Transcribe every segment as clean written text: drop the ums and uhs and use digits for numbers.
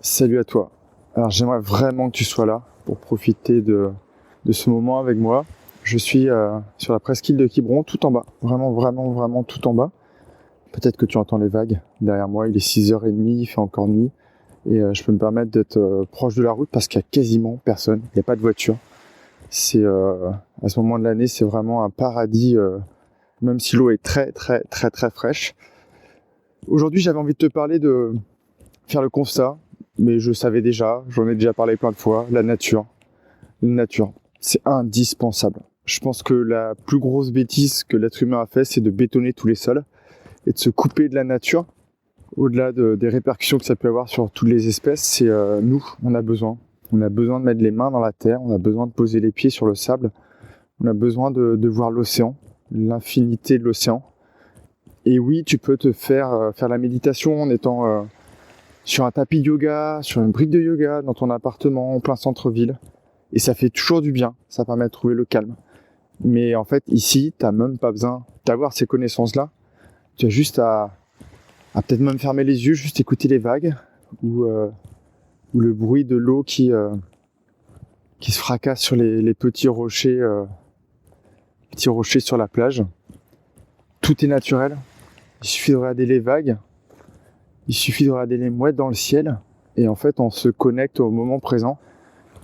Salut à toi. Alors j'aimerais vraiment que tu sois là pour profiter de ce moment avec moi. Je suis sur la presqu'île de Quiberon, tout en bas. Vraiment, vraiment, vraiment tout en bas. Peut-être que tu entends les vagues derrière moi. Il est 6h30, il fait encore nuit. Et je peux me permettre d'être proche de la route parce qu'il y a quasiment personne. Il n'y a pas de voiture. C'est à ce moment de l'année, c'est vraiment un paradis, même si l'eau est très, très, très, très fraîche. Aujourd'hui, j'avais envie de te parler de faire le constat, mais je savais déjà, j'en ai déjà parlé plein de fois, la nature. La nature, c'est indispensable. Je pense que la plus grosse bêtise que l'être humain a fait, c'est de bétonner tous les sols et de se couper de la nature. Au-delà des répercussions que ça peut avoir sur toutes les espèces, c'est nous, on a besoin. On a besoin de mettre les mains dans la terre, on a besoin de poser les pieds sur le sable, on a besoin de voir l'océan, l'infinité de l'océan. Et oui, tu peux te faire la méditation en étant sur un tapis de yoga, sur une brique de yoga, dans ton appartement, en plein centre-ville. Et ça fait toujours du bien, ça permet de trouver le calme. Mais en fait, ici, t'as même pas besoin d'avoir ces connaissances-là. Tu as juste à peut-être même fermer les yeux, juste écouter les vagues, ou le bruit de l'eau qui se fracasse sur les petits rochers sur la plage. Tout est naturel. Il suffit de regarder les vagues, il suffit de regarder les mouettes dans le ciel, et en fait, on se connecte au moment présent.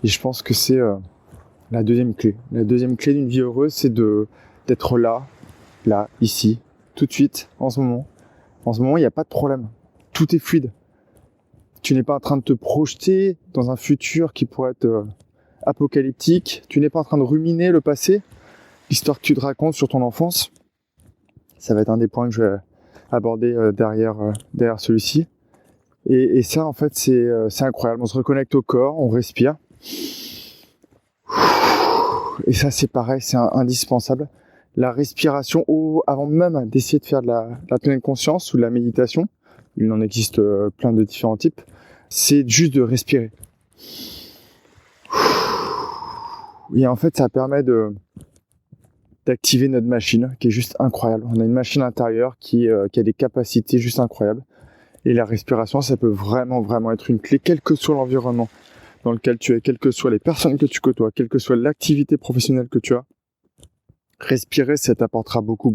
Et je pense que c'est la deuxième clé. La deuxième clé d'une vie heureuse, c'est d'être là, ici, tout de suite, en ce moment. En ce moment, il n'y a pas de problème. Tout est fluide. Tu n'es pas en train de te projeter dans un futur qui pourrait être apocalyptique. Tu n'es pas en train de ruminer le passé, l'histoire que tu te racontes sur ton enfance. Ça va être un des points que je vais aborder derrière celui-ci. Et ça, en fait, c'est incroyable. On se reconnecte au corps, on respire. Et ça, c'est pareil, c'est indispensable. La respiration, avant même d'essayer de faire de la pleine conscience ou de la méditation, il en existe plein de différents types, c'est juste de respirer. Et en fait, ça permet d'activer notre machine, qui est juste incroyable. On a une machine intérieure qui a des capacités juste incroyables. Et la respiration, ça peut vraiment, vraiment être une clé, quel que soit l'environnement dans lequel tu es, quelles que soient les personnes que tu côtoies, quelle que soit l'activité professionnelle que tu as. Respirer, ça t'apportera beaucoup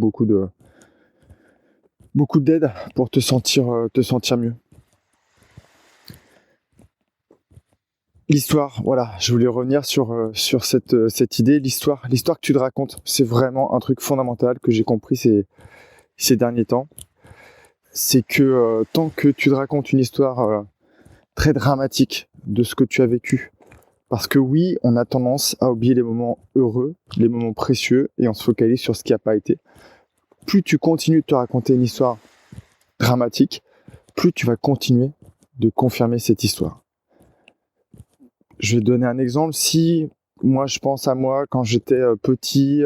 d'aide pour te sentir mieux. L'histoire, voilà, je voulais revenir sur cette idée, l'histoire que tu te racontes, c'est vraiment un truc fondamental que j'ai compris ces derniers temps. C'est que tant que tu te racontes une histoire très dramatique de ce que tu as vécu, parce que oui, on a tendance à oublier les moments heureux, les moments précieux, et on se focalise sur ce qui n'a pas été. Plus tu continues de te raconter une histoire dramatique, plus tu vas continuer de confirmer cette histoire. Je vais te donner un exemple. Si moi je pense à moi quand j'étais petit,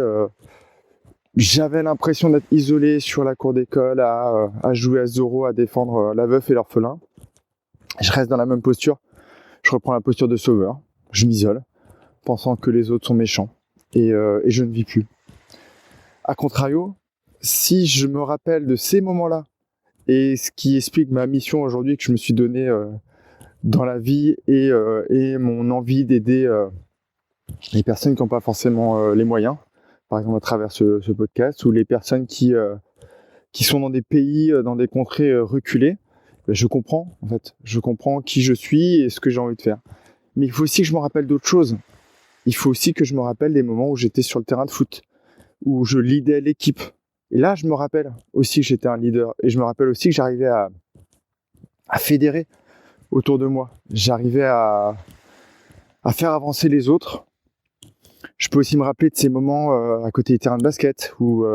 j'avais l'impression d'être isolé sur la cour d'école à jouer à Zorro, à défendre la veuve et l'orphelin. Je reste dans la même posture. Je reprends la posture de sauveur. Je m'isole, pensant que les autres sont méchants. Et je ne vis plus. A contrario, si je me rappelle de ces moments-là, et ce qui explique ma mission aujourd'hui que je me suis donnée dans la vie et mon envie d'aider les personnes qui n'ont pas forcément les moyens, par exemple à travers ce podcast, ou les personnes qui sont dans des pays, dans des contrées reculées, je comprends en fait, je comprends qui je suis et ce que j'ai envie de faire. Mais il faut aussi que je me rappelle d'autres choses. Il faut aussi que je me rappelle des moments où j'étais sur le terrain de foot, où je leadais l'équipe. Et là, je me rappelle aussi que j'étais un leader. Et je me rappelle aussi que j'arrivais à fédérer autour de moi. J'arrivais à faire avancer les autres. Je peux aussi me rappeler de ces moments à côté des terrains de basket où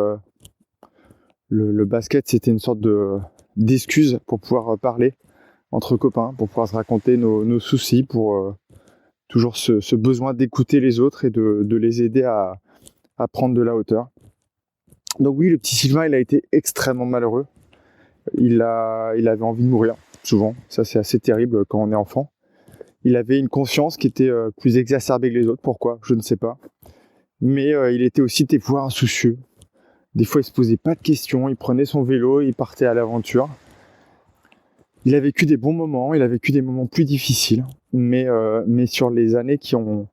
le basket, c'était une sorte d'excuse pour pouvoir parler entre copains, pour pouvoir se raconter nos soucis, pour toujours ce besoin d'écouter les autres et de les aider à prendre de la hauteur. Donc oui, le petit Sylvain, il a été extrêmement malheureux. Il avait envie de mourir, souvent. Ça, c'est assez terrible quand on est enfant. Il avait une conscience qui était plus exacerbée que les autres. Pourquoi ? Je ne sais pas. Mais il était aussi des fois insoucieux. Des fois, il se posait pas de questions. Il prenait son vélo, il partait à l'aventure. Il a vécu des bons moments, il a vécu des moments plus difficiles, mais sur les années qui ont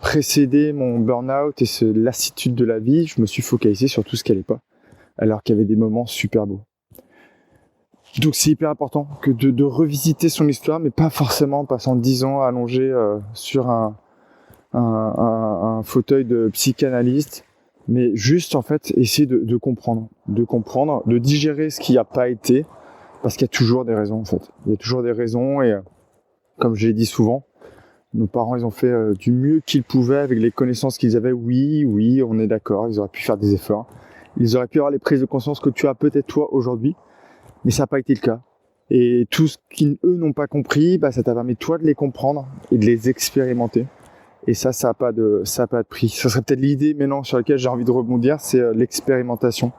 précédé mon burn-out et lassitude de la vie, je me suis focalisé sur tout ce qui allait pas, alors qu'il y avait des moments super beaux. Donc c'est hyper important que de revisiter son histoire, mais pas forcément en passant 10 ans allongé sur un fauteuil de psychanalyste, mais juste en fait essayer de comprendre, de digérer ce qui n'a pas été, parce qu'il y a toujours des raisons en fait. Il y a toujours des raisons et comme je l'ai dit souvent, nos parents ils ont fait du mieux qu'ils pouvaient avec les connaissances qu'ils avaient. Oui, on est d'accord, ils auraient pu faire des efforts, ils auraient pu avoir les prises de conscience que tu as peut-être toi aujourd'hui, mais ça n'a pas été le cas. Et tout ce qu'eux n'ont pas compris, ça t'a permis toi de les comprendre et de les expérimenter. Et ça a pas de prix. Ça serait peut-être l'idée maintenant sur laquelle j'ai envie de rebondir, c'est l'expérimentation.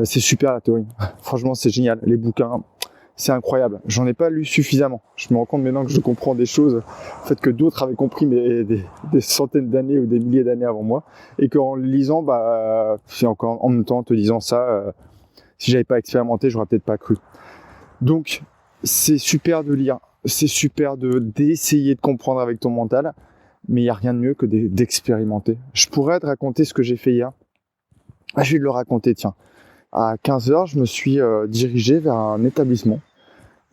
C'est super la théorie. Franchement, c'est génial. Les bouquins, c'est incroyable. J'en ai pas lu suffisamment. Je me rends compte maintenant que je comprends des choses, en fait, que d'autres avaient compris, mais des centaines d'années ou des milliers d'années avant moi. Et qu'en le lisant, c'est encore en même temps, en te disant ça, si j'avais pas expérimenté, j'aurais peut-être pas cru. Donc, c'est super de lire. C'est super d'essayer de comprendre avec ton mental. Mais il n'y a rien de mieux que d'expérimenter. Je pourrais te raconter ce que j'ai fait hier. Je vais te le raconter, tiens. À 15h, je me suis dirigé vers un établissement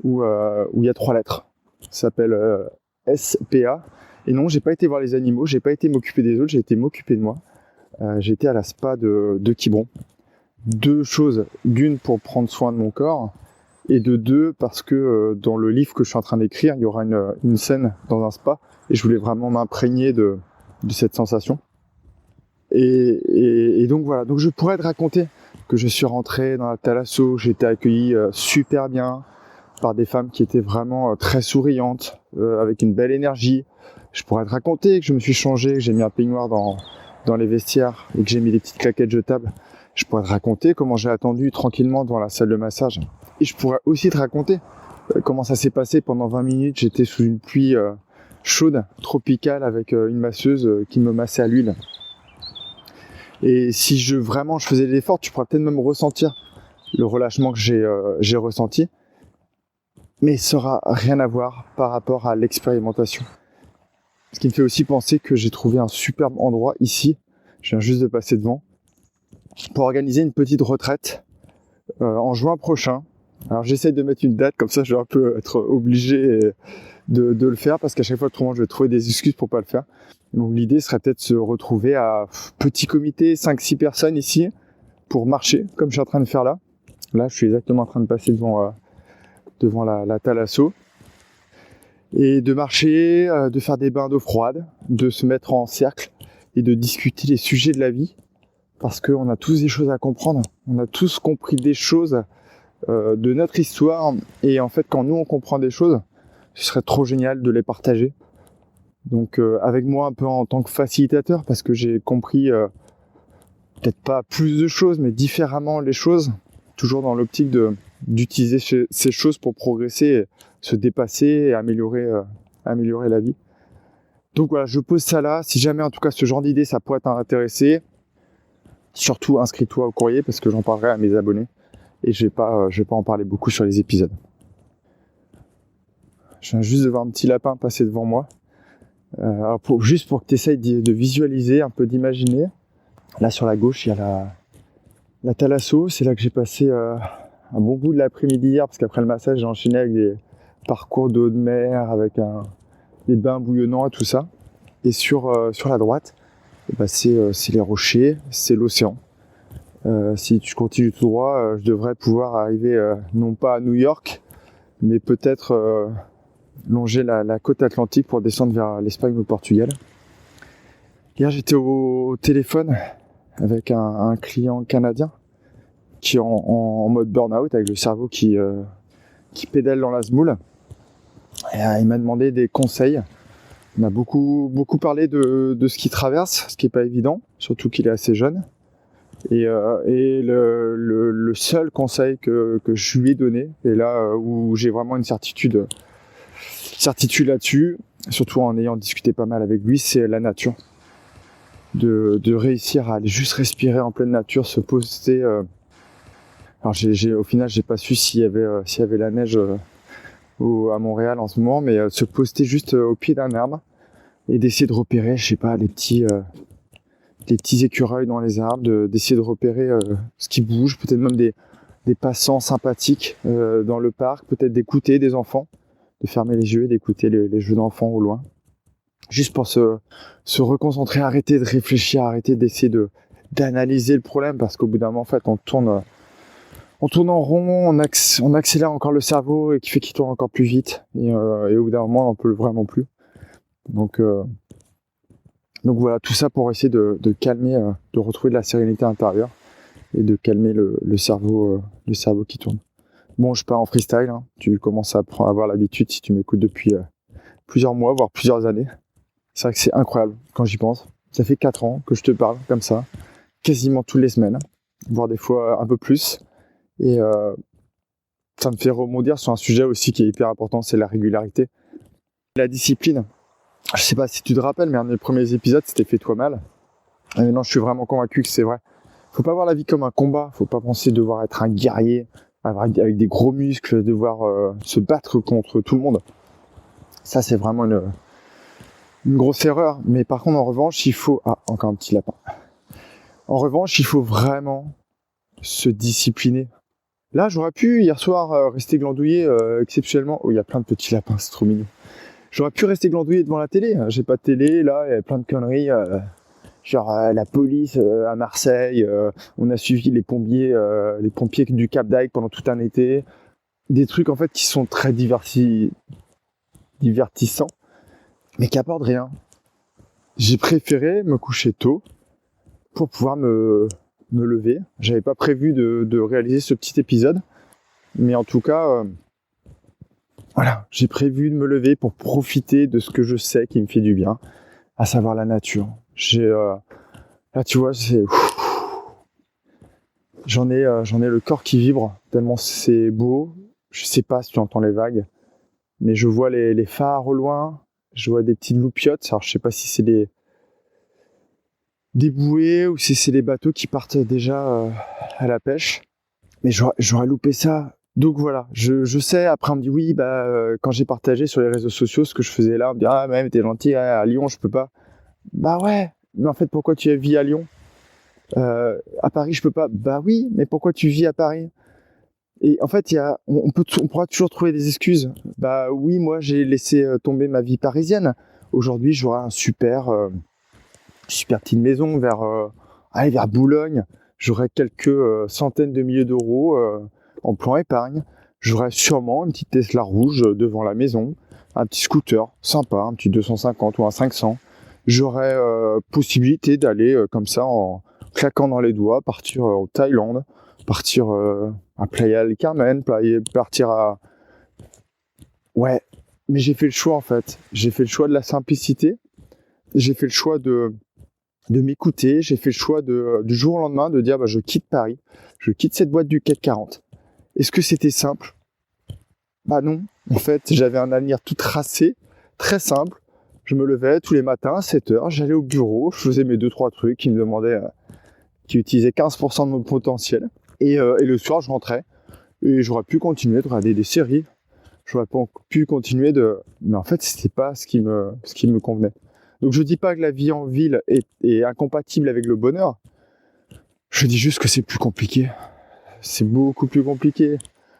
où il y a 3 lettres. Ça s'appelle SPA. Et non, j'ai pas été voir les animaux, j'ai pas été m'occuper des autres, j'ai été m'occuper de moi. J'ai été à la spa de Quiberon. 2 choses. D'une, pour prendre soin de mon corps. Et de 2, parce que dans le livre que je suis en train d'écrire, il y aura une scène dans un spa. Et je voulais vraiment m'imprégner de cette sensation. Et donc voilà, donc je pourrais te raconter que je suis rentré dans la thalasso, j'ai été accueilli super bien par des femmes qui étaient vraiment très souriantes, avec une belle énergie. Je pourrais te raconter que je me suis changé, que j'ai mis un peignoir dans les vestiaires et que j'ai mis des petites claquettes jetables. Je pourrais te raconter comment j'ai attendu tranquillement devant la salle de massage. Et je pourrais aussi te raconter comment ça s'est passé pendant 20 minutes. J'étais sous une pluie chaude, tropicale, avec une masseuse qui me massait à l'huile. Et si je faisais l'effort, tu pourrais peut-être même ressentir le relâchement que j'ai ressenti. Mais ça n'aura rien à voir par rapport à l'expérimentation. Ce qui me fait aussi penser que j'ai trouvé un superbe endroit ici, je viens juste de passer devant, pour organiser une petite retraite en juin prochain. Alors j'essaie de mettre une date, comme ça je vais un peu être obligé de le faire, parce qu'à chaque fois autrement je vais trouver des excuses pour pas le faire. Donc l'idée serait peut-être de se retrouver à petit comité, 5-6 personnes ici, pour marcher, comme je suis en train de faire là. Là je suis exactement en train de passer devant la thalasso. Et de marcher, de faire des bains d'eau froide, de se mettre en cercle et de discuter les sujets de la vie, parce qu'on a tous des choses à comprendre, on a tous compris des choses de notre histoire, et en fait quand nous on comprend des choses, ce serait trop génial de les partager. Donc avec moi un peu en tant que facilitateur, parce que j'ai compris peut-être pas plus de choses, mais différemment les choses, toujours dans l'optique d'utiliser ces choses pour progresser, se dépasser et améliorer la vie. Donc voilà, je pose ça là. Si jamais en tout cas ce genre d'idée ça pourrait t'intéresser, surtout inscris-toi au courrier, parce que j'en parlerai à mes abonnés et je vais pas en parler beaucoup sur les épisodes. Je viens juste de voir un petit lapin passer devant moi. Alors juste pour que tu essayes de visualiser, un peu d'imaginer. Là sur la gauche il y a la thalasso, c'est là que j'ai passé un bon bout de l'après-midi hier, parce qu'après le massage j'ai enchaîné avec des parcours d'eau de mer, avec des bains bouillonnants et tout ça. Et sur la droite, c'est les rochers, c'est l'océan. Si tu continues tout droit, je devrais pouvoir arriver non pas à New York, mais peut-être longer la côte atlantique pour descendre vers l'Espagne ou le Portugal. Hier j'étais au téléphone avec un client canadien qui est en mode burn-out, avec le cerveau qui pédale dans la semoule. Et, il m'a demandé des conseils. On a beaucoup parlé de ce qu'il traverse, ce qui n'est pas évident, surtout qu'il est assez jeune. Et le seul conseil que je lui ai donné, et là où j'ai vraiment une certitude là-dessus, surtout en ayant discuté pas mal avec lui, c'est la nature. De réussir à aller juste respirer en pleine nature, se poser Alors au final, j'ai pas su s'il y avait la neige à Montréal en ce moment, mais se poster juste au pied d'un arbre et d'essayer de repérer, je sais pas, les petits écureuils dans les arbres, d'essayer de repérer ce qui bouge, peut-être même des passants sympathiques dans le parc, peut-être d'écouter des enfants, de fermer les yeux et d'écouter les jeux d'enfants au loin. Juste pour se reconcentrer, arrêter de réfléchir, arrêter d'essayer d'analyser le problème, parce qu'au bout d'un moment, en fait, on tourne en rond, on accélère encore le cerveau et qui fait qu'il tourne encore plus vite. Et au bout d'un moment, on n'en peut vraiment plus. Donc voilà, tout ça pour essayer de calmer, de retrouver de la sérénité intérieure et de calmer le cerveau qui tourne. Bon, je pars en freestyle, hein. Tu commences à avoir l'habitude si tu m'écoutes depuis plusieurs mois, voire plusieurs années. C'est vrai que c'est incroyable quand j'y pense. Ça fait 4 ans que je te parle comme ça, quasiment toutes les semaines, voire des fois un peu plus. Et ça me fait rebondir sur un sujet aussi qui est hyper important, c'est la régularité. La discipline. Je sais pas si tu te rappelles, mais un des premiers épisodes, c'était Fais-toi mal. Et maintenant, je suis vraiment convaincu que c'est vrai. Faut pas voir la vie comme un combat. Faut pas penser devoir être un guerrier, avec des gros muscles, devoir se battre contre tout le monde. Ça, c'est vraiment une grosse erreur. Mais par contre, en revanche, il faut... Ah, encore un petit lapin. En revanche, il faut vraiment se discipliner. Là, j'aurais pu, hier soir, rester glandouillé exceptionnellement. Oh, il y a plein de petits lapins, c'est trop mignon. J'aurais pu rester glandouillé devant la télé. J'ai pas de télé, là, il y a plein de conneries. Genre la police à Marseille, on a suivi les pompiers du Cap d'Agde pendant tout un été. Des trucs, en fait, qui sont très divertissants, mais qui apportent rien. J'ai préféré me coucher tôt pour pouvoir me lever. J'avais pas prévu de réaliser ce petit épisode, mais en tout cas, voilà, j'ai prévu de me lever pour profiter de ce que je sais qui me fait du bien, à savoir la nature. Là, tu vois, j'en ai le corps qui vibre tellement c'est beau. Je sais pas si tu entends les vagues, mais je vois les phares au loin. Je vois des petites loupiottes. Alors, je sais pas si c'est des bouées ou si c'est des bateaux qui partent déjà à la pêche. Mais j'aurais loupé ça. Donc voilà, je sais, après on me dit oui, quand j'ai partagé sur les réseaux sociaux ce que je faisais là, on me dit ah mais t'es gentil, à Lyon je peux pas. Bah ouais, mais en fait pourquoi tu vis à Lyon ? À Paris je peux pas. Bah oui, mais pourquoi tu vis à Paris ? Et en fait on pourra toujours trouver des excuses. Bah oui, moi j'ai laissé tomber ma vie parisienne. Aujourd'hui j'aurai un super petite maison vers Boulogne. J'aurai quelques centaines de milliers d'euros en plan épargne. J'aurai sûrement une petite Tesla rouge devant la maison, un petit scooter sympa, un petit 250 ou un 500. J'aurai possibilité d'aller comme ça en claquant dans les doigts, partir en Thaïlande, partir à Playa del Carmen, partir à... Ouais, mais j'ai fait le choix en fait. J'ai fait le choix de la simplicité. J'ai fait le choix de m'écouter. J'ai fait le choix du jour au lendemain de dire je quitte Paris, je quitte cette boîte du CAC 40. Est-ce que c'était simple ? Bah non. En fait, j'avais un avenir tout tracé, très simple. Je me levais tous les matins à 7h, j'allais au bureau, je faisais mes 2-3 trucs qui me demandaient, qui utilisaient 15% de mon potentiel. Et le soir, je rentrais. Et j'aurais pu continuer de regarder des séries. J'aurais pu continuer mais en fait, c'était pas ce qui me convenait. Donc je dis pas que la vie en ville est incompatible avec le bonheur. Je dis juste que c'est plus compliqué. C'est beaucoup plus compliqué.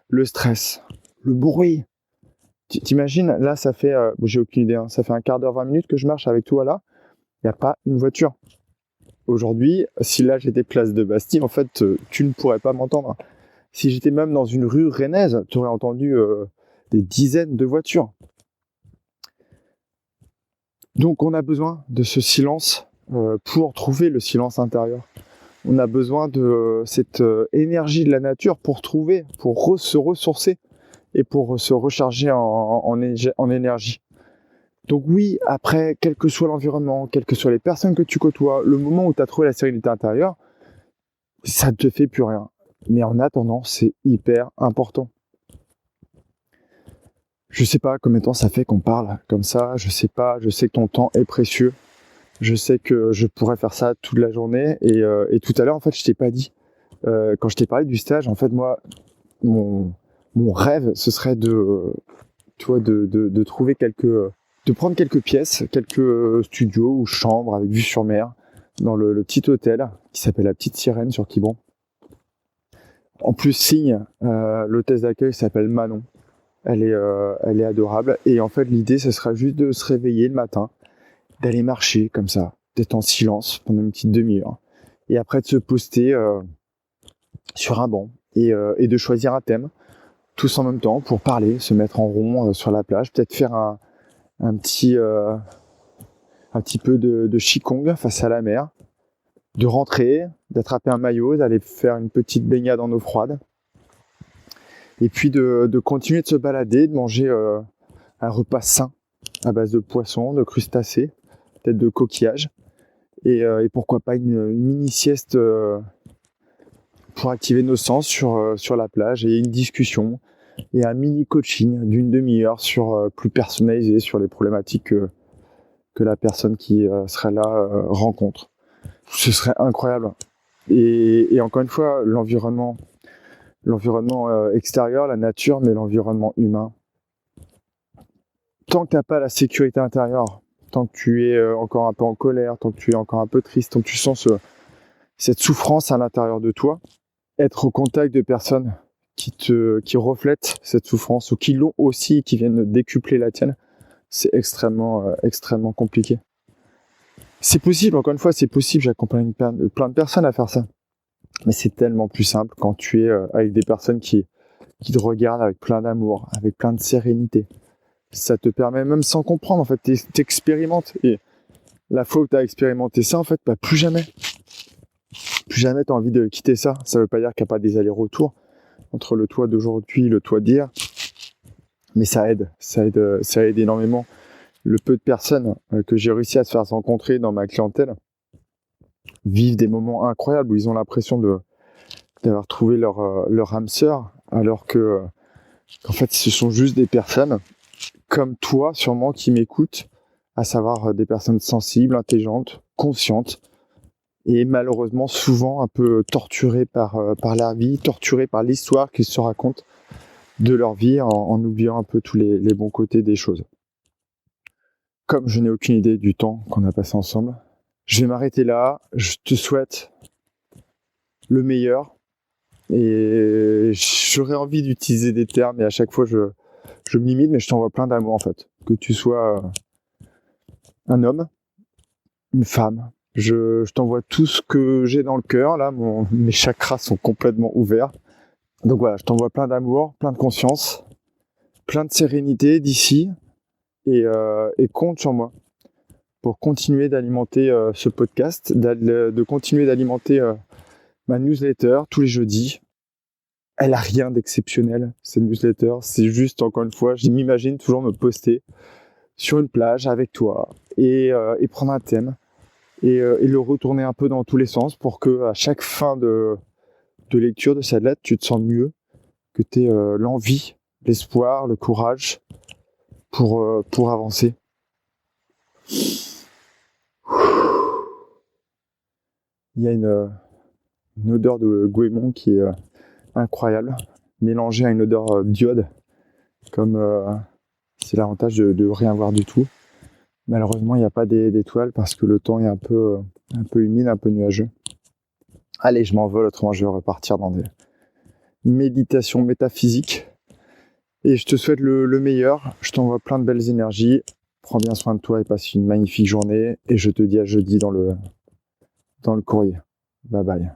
Le stress, le bruit. T'imagines, là ça fait, j'ai aucune idée, ça fait un quart d'heure, 20 minutes que je marche avec toi là. Il n'y a pas une voiture. Aujourd'hui, si là j'étais place de Bastille, en fait, tu ne pourrais pas m'entendre. Si j'étais même dans une rue rennaise, tu aurais entendu des dizaines de voitures. Donc on a besoin de ce silence pour trouver le silence intérieur. On a besoin de cette énergie de la nature pour se ressourcer et pour se recharger en énergie. Donc oui, après, quel que soit l'environnement, quelles que soient les personnes que tu côtoies, le moment où tu as trouvé la sérénité intérieure, ça ne te fait plus rien. Mais en attendant, c'est hyper important. Je sais pas combien de temps ça fait qu'on parle comme ça, je sais que ton temps est précieux. Je sais que je pourrais faire ça toute la journée et tout à l'heure, en fait, je t'ai pas dit. quand je t'ai parlé du stage, en fait, moi, mon rêve, ce serait de trouver de prendre quelques pièces, quelques studios ou chambres avec vue sur mer dans le petit hôtel qui s'appelle la Petite Sirène sur Quiberon. En plus, Signe, l'hôtesse d'accueil s'appelle Manon. Elle est adorable. Et en fait, l'idée, ce sera juste de se réveiller le matin, d'aller marcher comme ça, d'être en silence pendant une petite demi-heure. Et après, de se poster sur un banc et de choisir un thème, tous en même temps, pour parler, se mettre en rond sur la plage, peut-être faire un petit peu de qigong face à la mer, de rentrer, d'attraper un maillot, d'aller faire une petite baignade en eau froide, et puis de continuer de se balader, de manger un repas sain à base de poissons, de crustacés, peut-être de coquillages, et pourquoi pas une mini sieste pour activer nos sens sur la plage, et une discussion et un mini coaching d'une demi-heure plus personnalisé sur les problématiques que la personne qui serait là rencontre. Ce serait incroyable. Et encore une fois, l'environnement extérieur, la nature, mais l'environnement humain. Tant que tu n'as pas la sécurité intérieure, tant que tu es encore un peu en colère, tant que tu es encore un peu triste, tant que tu sens cette souffrance à l'intérieur de toi, être au contact de personnes qui reflètent cette souffrance ou qui l'ont aussi, qui viennent décupler la tienne, c'est extrêmement compliqué. C'est possible, encore une fois, c'est possible, j'accompagne plein de personnes à faire ça. Mais c'est tellement plus simple quand tu es avec des personnes qui te regardent avec plein d'amour, avec plein de sérénité. Ça te permet, même sans comprendre, en fait, t'expérimentes. Et la fois où tu as expérimenté ça, en fait, bah, plus jamais tu as envie de quitter ça. Ça veut pas dire qu'il n'y a pas des allers-retours entre le toi d'aujourd'hui et le toi d'hier. Mais ça aide énormément. Le peu de personnes que j'ai réussi à se faire rencontrer dans ma clientèle vivent des moments incroyables où ils ont l'impression d'avoir trouvé leur âme sœur, alors qu'en fait ce sont juste des personnes comme toi sûrement qui m'écoutent, à savoir des personnes sensibles, intelligentes, conscientes, et malheureusement souvent un peu torturées par la vie, torturées par l'histoire qu'ils se racontent de leur vie en oubliant un peu tous les bons côtés des choses. Comme je n'ai aucune idée du temps qu'on a passé ensemble, je vais m'arrêter là. Je te souhaite le meilleur. Et j'aurais envie d'utiliser des termes et à chaque fois je me limite, mais je t'envoie plein d'amour en fait. Que tu sois un homme, une femme, je t'envoie tout ce que j'ai dans le cœur. Là, mes chakras sont complètement ouverts. Donc voilà, je t'envoie plein d'amour, plein de conscience, plein de sérénité d'ici. Et compte sur moi pour continuer d'alimenter ce podcast, de continuer d'alimenter ma newsletter tous les jeudis. Elle a rien d'exceptionnel, cette newsletter. C'est juste, encore une fois, je m'imagine toujours me poster sur une plage avec toi et prendre un thème et le retourner un peu dans tous les sens pour que à chaque fin de lecture de cette lettre, tu te sens mieux, que tu aies l'envie, l'espoir, le courage pour avancer. Il y a une odeur de goémon qui est incroyable, mélangée à une odeur d'iode, comme c'est l'avantage de rien voir du tout. Malheureusement, il n'y a pas d'étoiles parce que le temps est un peu humide, un peu nuageux. Allez, je m'envole, autrement je vais repartir dans des méditations métaphysiques. Et je te souhaite le meilleur, je t'envoie plein de belles énergies. Prends bien soin de toi et passe une magnifique journée. Et je te dis à jeudi dans le courrier. Bye bye.